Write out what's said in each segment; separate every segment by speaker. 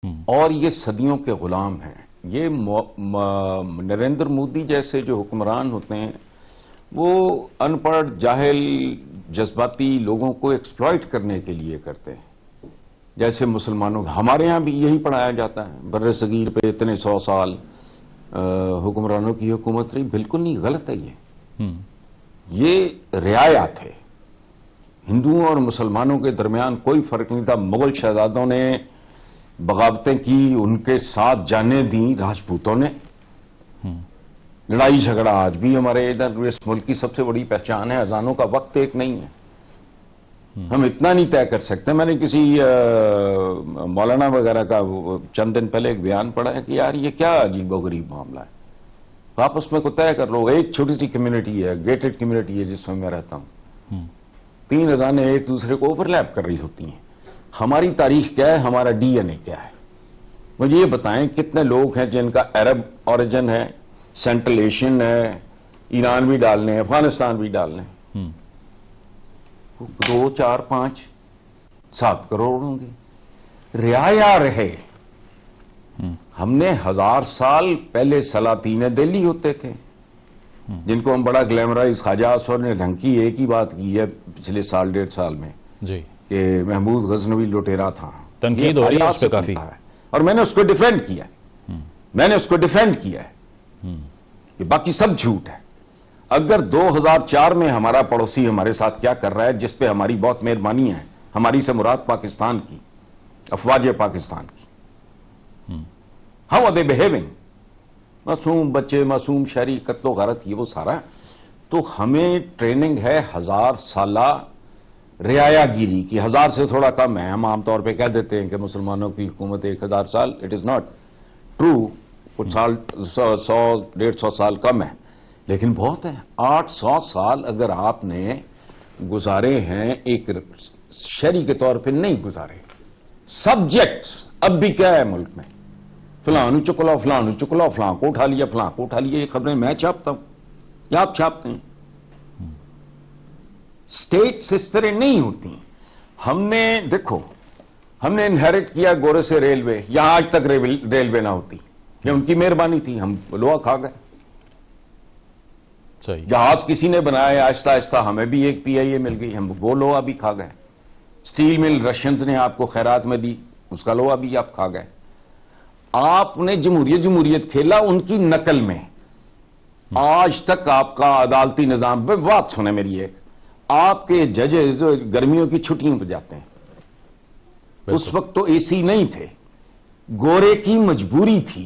Speaker 1: और ये सदियों के गुलाम हैं। ये नरेंद्र मोदी जैसे जो हुक्मरान होते हैं वो अनपढ़, जाहिल, जज्बाती लोगों को एक्सप्लॉइट करने के लिए करते हैं। जैसे मुसलमानों, हमारे यहाँ भी यही पढ़ाया जाता है, बर्रे सगीर पे इतने 100 साल हुक्मरानों की हुकूमत रही। बिल्कुल नहीं, गलत है ये रियायत है। हिंदुओं और मुसलमानों के दरमियान कोई फर्क नहीं था। मुगल शहजादों ने बगावतें की, उनके साथ जाने दी राजपूतों ने। लड़ाई झगड़ा आज भी हमारे इधर इस मुल्क की सबसे बड़ी पहचान है। अजानों का वक्त एक नहीं है। हम इतना नहीं तय कर सकते। मैंने किसी मौलाना वगैरह का चंद दिन पहले एक बयान पढ़ा है कि यार ये क्या अजीबोगरीब मामला है, तो आपस में को तय कर लो। एक छोटी सी कम्युनिटी है, गेटेड कम्युनिटी है जिसमें मैं रहता हूं, 3 अजानें एक दूसरे को ओवरलैप कर रही होती हैं। हमारी तारीख क्या है, हमारा डीएनए क्या है? मुझे ये बताएं, कितने लोग हैं जिनका अरब ओरिजिन है, सेंट्रल एशियन है, ईरान भी डालने हैं, अफगानिस्तान भी डालने हैं। 2, 4, 5, 7 करोड़ होंगे। रियाया रहे। हमने 1000 साल पहले सलातीन दिल्ली होते थे, जिनको हम बड़ा ग्लैमराइज, ख्वाजा असफर ने ढंग की एक ही बात की है पिछले 1.5 साल में
Speaker 2: जी कि
Speaker 1: महमूद गजनवी लुटेरा था।
Speaker 2: तनकीद हो रही है उस पे काफी,
Speaker 1: और मैंने उसको डिफेंड किया है। कि बाकी सब झूठ है। अगर 2004 में हमारा पड़ोसी हमारे साथ क्या कर रहा है, जिस पे हमारी बहुत मेहरबानी है, हमारी से मुराद पाकिस्तान की, अफवाज पाकिस्तान की, हाउ आर दे बिहेविंग, मासूम बच्चे, मासूम शहरी, कत्लो गारत, ये वो सारा। तो हमें ट्रेनिंग है 1000 साला रियायागिरी की। 1000 से थोड़ा कम है। हम आमतौर पे कह देते हैं कि मुसलमानों की हुकूमत 1000 साल, इट इज नॉट ट्रू। कुछ साल 100-150 साल कम है, लेकिन बहुत है। 800 साल अगर आपने गुजारे हैं एक शहरी के तौर पे, नहीं गुजारे। सब्जेक्ट्स अब भी क्या है मुल्क में, फलानु चुकला, फलानु चुकला, फलां को उठा लिया, फलां को उठा लिया। ये खबरें मैं छापता हूं या आप छापते हैं। स्टेट्स इस तरह नहीं होती। हमने देखो, हमने इनहेरिट किया गोरे से रेलवे। यहां आज तक रेलवे ना होती, ये उनकी मेहरबानी थी। हम लोहा खा गए। जहाज किसी ने बनाया, आहिस्ता आहिस्ता हमें भी एक पीआईए मिल गई, हम वो लोहा भी खा गए। स्टील मिल रशियंस ने आपको खैरात में दी, उसका लोहा भी आप खा गए। आपने जमहूरियत खेला उनकी नकल में। आज तक आपका अदालती निजाम पे, बात सुने मेरी एक, आपके जजेस गर्मियों की छुट्टियों पर जाते हैं। उस वक्त तो एसी नहीं थे, गोरे की मजबूरी थी।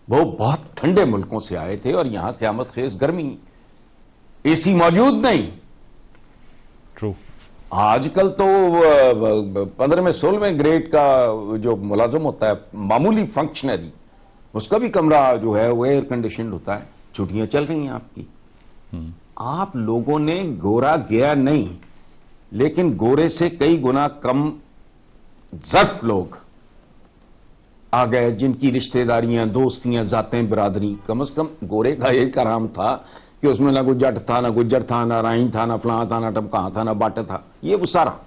Speaker 1: वो बहुत ठंडे मुल्कों से आए थे और यहां क़यामत खेज गर्मी, एसी मौजूद नहीं।
Speaker 2: ट्रू। आजकल
Speaker 1: तो 15वें 16वें ग्रेड का जो मुलाजिम होता है, मामूली फंक्शनरी, उसका भी कमरा जो है वो एयर कंडीशन होता है। छुट्टियां चल रही हैं आपकी। आप लोगों ने गोरा गया नहीं, लेकिन गोरे से कई गुना कम ज़र्फ लोग आ गए, जिनकी रिश्तेदारियां, दोस्तियां, जातें, बिरादरी। कम से कम गोरे का एक आराम था कि उसमें ना कोई जट था, ना गुज्जर था, ना राइन था, ना फलां था, ना टमका था, ना बाट था, ये वो सारा।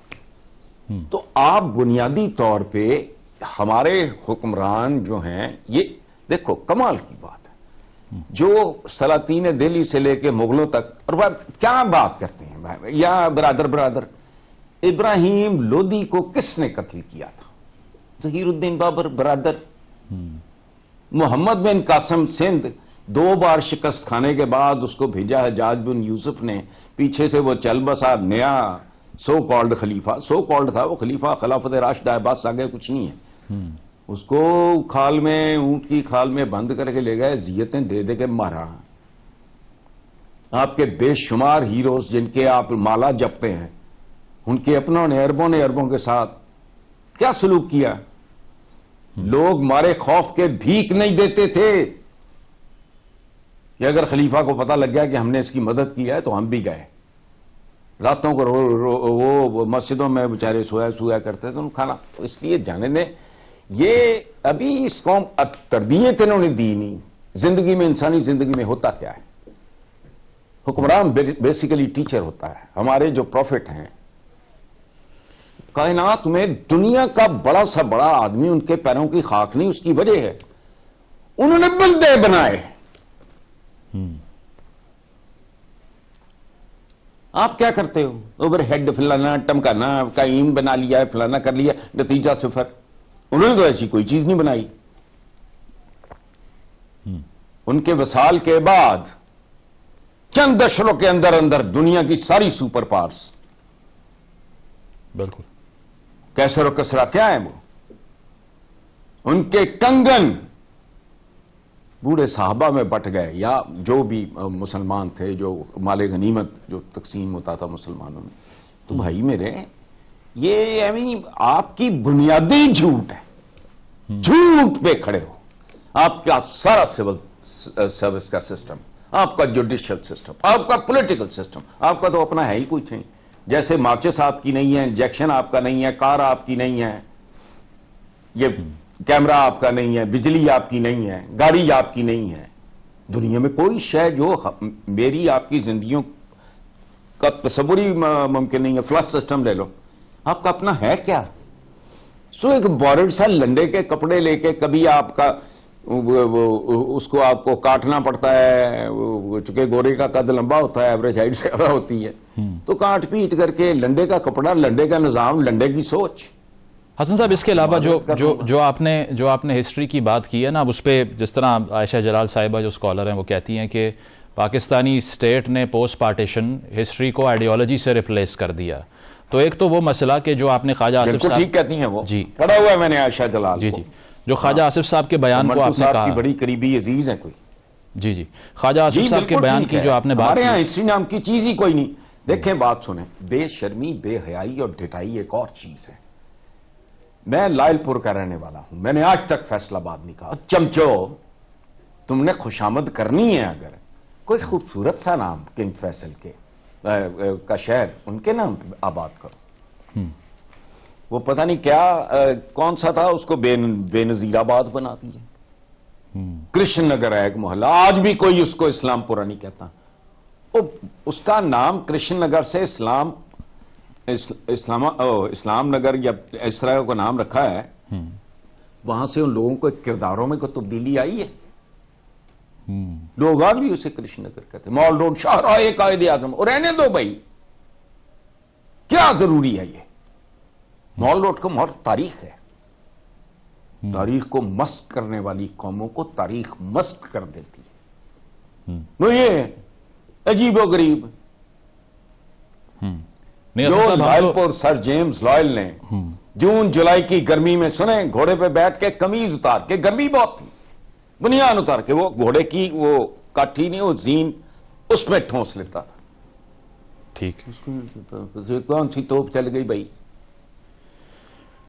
Speaker 1: तो आप बुनियादी तौर पे हमारे हुक्मरान जो हैं, ये देखो कमाल की बात है, जो सलातीन दिल्ली से लेके मुगलों तक, और क्या बात करते हैं भाई, या बिरादर। इब्राहिम लोदी को किसने कत्ल किया था? ज़हीरुद्दीन बाबर बरादर। मोहम्मद बिन कासिम सिंध 2 बार शिकस्त खाने के बाद उसको भेजा हज्जाज बिन यूसुफ ने, पीछे से वो चल बसा नया सो कॉल्ड खलीफा। सो कॉल्ड था वो खलीफा, खिलाफत राशिदा, बस आगे कुछ नहीं है। उसको खाल में, ऊंट की खाल में बंद करके ले गए, जियतें दे दे के मारा। आपके बेशुमार हीरोज जिनके आप माला जपते हैं, उनके अपनों ने, अरबों ने अरबों के साथ क्या सलूक किया। लोग मारे खौफ के भीख नहीं देते थे कि अगर खलीफा को पता लग गया कि हमने इसकी मदद की है तो हम भी गए। रातों को वो मस्जिदों में बेचारे सोया करते थे, उनको खाना। तो इसलिए जाने ने, ये अभी इस कौम तरबियत इन्होंने दी नहीं। जिंदगी में, इंसानी जिंदगी में होता क्या है, हुक्मरान बेसिकली टीचर होता है। हमारे जो प्रॉफिट हैं कायनात में दुनिया का बड़ा सा बड़ा आदमी उनके पैरों की खाक नहीं, उसकी वजह है उन्होंने बंदे बनाए। आप क्या करते हो? ओवर हेड फलाना टमकाना, कायम बना लिया है, फलाना कर लिया, नतीजा सिफर। उन्होंने तो ऐसी कोई चीज नहीं बनाई। उनके वसाल के बाद चंद दशकों के अंदर अंदर दुनिया की सारी सुपर पावर्स,
Speaker 2: बिल्कुल
Speaker 1: कैसर और कसरा क्या है वो, उनके कंगन बूढ़े साहबा में बट गए, या जो भी मुसलमान थे, जो माले गनीमत जो तकसीम होता था मुसलमानों में। तो भाई मेरे, ये आपकी बुनियादी झूठ है, झूठ पे खड़े हो। आपका सारा सिविल सर्विस का सिस्टम, आपका जुडिशियल सिस्टम, आपका पॉलिटिकल सिस्टम, आपका तो अपना है ही कुछ नहीं। जैसे माचिस आपकी नहीं है, इंजेक्शन आपका नहीं है, कार आपकी नहीं है, ये कैमरा आपका नहीं है, बिजली आपकी नहीं है, गाड़ी आपकी नहीं है। दुनिया में कोई शय जो मेरी आपकी जिंदगियों का तस्वुर ही मुमकिन नहीं है। फ्लश सिस्टम ले लो, आपका अपना है क्या? सो एक बॉर्डर सा लंडे के कपड़े लेके कभी आपका उसको आपको काटना पड़ता है, चूंकि गोरे का कद लंबा होता है, एवरेज हाइट ज्यादा होती है, तो काट पीट करके लंडे का कपड़ा, लंडे का निजाम, लंडे की सोच।
Speaker 2: हसन साहब, इसके अलावा जो आपने हिस्ट्री की बात की है ना, उस पर जिस तरह आयशा जलाल साहिबा जो स्कॉलर हैं वो कहती हैं कि पाकिस्तानी स्टेट ने पोस्ट पार्टीशन हिस्ट्री को आइडियोलॉजी से रिप्लेस कर दिया। तो एक तो वो मसला कि जो आपने ख्वाजा आसिफ साहब,
Speaker 1: ठीक कहती हैं वो,
Speaker 2: जी
Speaker 1: पढ़ा हुआ है मैंने आयशा जलाल
Speaker 2: जी जी, जो ख्वाजा आसिफ साहब के बयान को आपने कहा,
Speaker 1: बड़ी करीबी अजीज है कोई,
Speaker 2: जी जी, ख्वाजा आसिफ साहब के बयान की जो आपने बात की,
Speaker 1: हिस्ट्री नाम की चीज ही कोई नहीं। देखें, बात सुने, बेशर्मी, बेहयाई और ढिठाई एक और चीज है। मैं लायलपुर का रहने वाला हूं, मैंने आज तक फैसलाबाद नहीं कहा। चमचो, तुमने खुशामद करनी है, अगर कोई खूबसूरत सा नाम किंग फैसल के का शहर उनके नाम आबाद करो। वो पता नहीं क्या कौन सा था, उसको बेनजीराबाद बना दिया। कृष्ण नगर है एक मोहल्ला, आज भी कोई उसको इस्लामपुरा नहीं कहता। उसका नाम कृष्ण नगर से इस्लाम नगर या इस तरह का नाम रखा है। वहां से उन लोगों को किरदारों में कोई तब्दीली आई है। लोग आज भी उसे कृष्ण नगर कहते, मॉल रोड, शाहराह कायदे आजम। और रहने दो भाई, क्या जरूरी है ये? मॉल रोड को बहुत तारीख है। तारीख को मस्त करने वाली कौमों को तारीख मस्त कर देती है। वो ये अजीबो गरीब जो लायलपुर सर जेम्स लॉयल ने जून जुलाई की गर्मी में, सुने, घोड़े पे बैठ के कमीज उतार के, गर्मी बहुत थी, बुनियान उतार के वो घोड़े की वो काठी नहीं, वो जीन, उसमें ठोंस लेता था।
Speaker 2: ठीक,
Speaker 1: कौन सी तोप चल गई भाई?